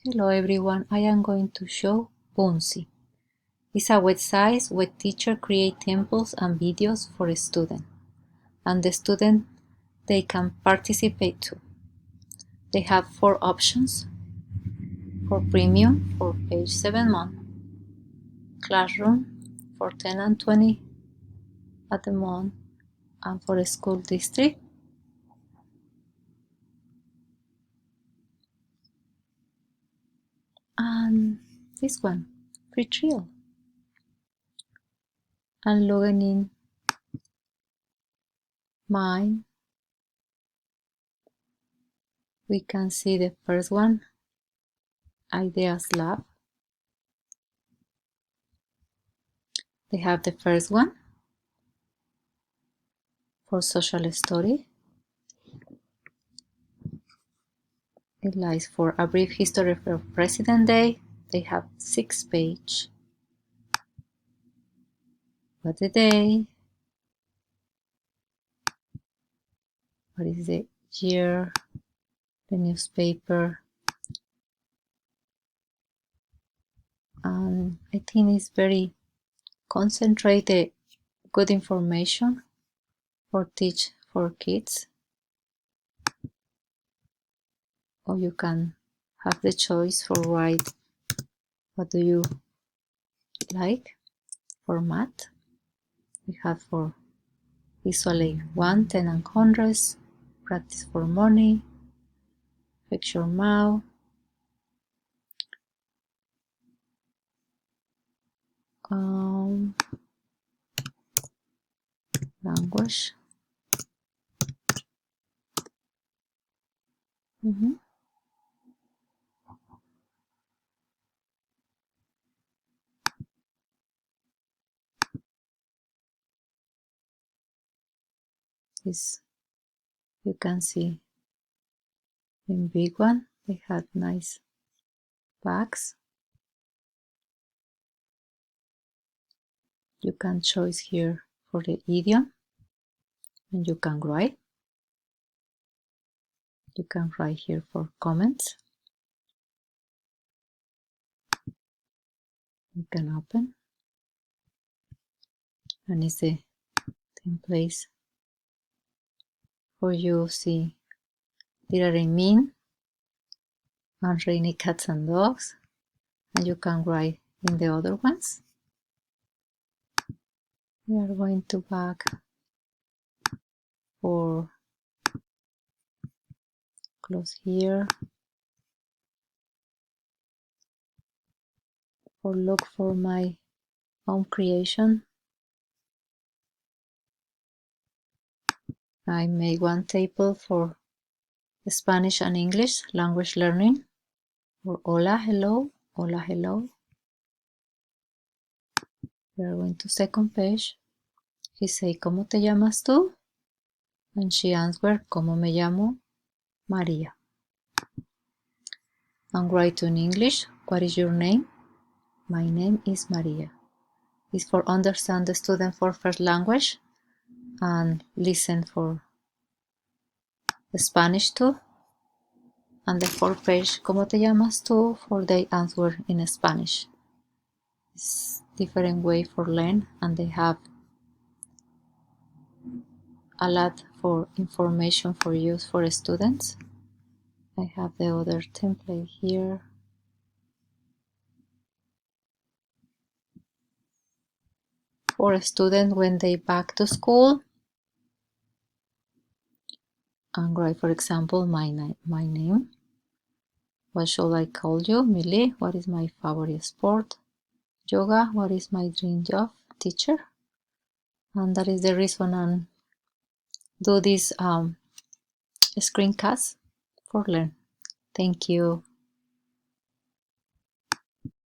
Hello everyone, I am going to show buncee. It's a website where teachers create temples and videos for a student, and the student they can participate too. They have 4 options: for premium for page 7 month, classroom for 10 and 20 at the month, and for a school district. And this one, free trial. And logging in mine, we can see the first one, Ideas Lab. They have the first one for social story. It lies for a brief history of President Day. They have 6 pages. What the day? What is the year? The newspaper. And I think it's very concentrated, good information for teach for kids. Or you can have the choice for write what do you like. For math, we have for visual aid 1, 10 and hundreds, practice for money, fix your mouth, language. This you can see in big one. They had nice bags. You can choose here for the idiom, and you can write. You can write here for comments. You can open, and it's the templates for you see literary mean and rainy cats and dogs, and you can write in the other ones. We are going to back for close here, or look for my home creation. I made one table for Spanish and English language learning, or hola, hello, hola, hello. We are going to second page. He say, ¿Cómo te llamas tú? And she answered, ¿Cómo me llamo? María. And write in English, what is your name? My name is María. It's for understand the student for first language and listen for the Spanish too. And the fourth page, ¿Cómo te llamas tú? For they answer in Spanish. It's different way for learn, and they have a lot for information for use for students. I have the other template here. For a student when they back to school, and write, for example, my name. What should I call you? Millie. What is my favorite sport? Yoga. What is my dream job? Teacher. And that is the reason I do this screencast for learn. Thank you.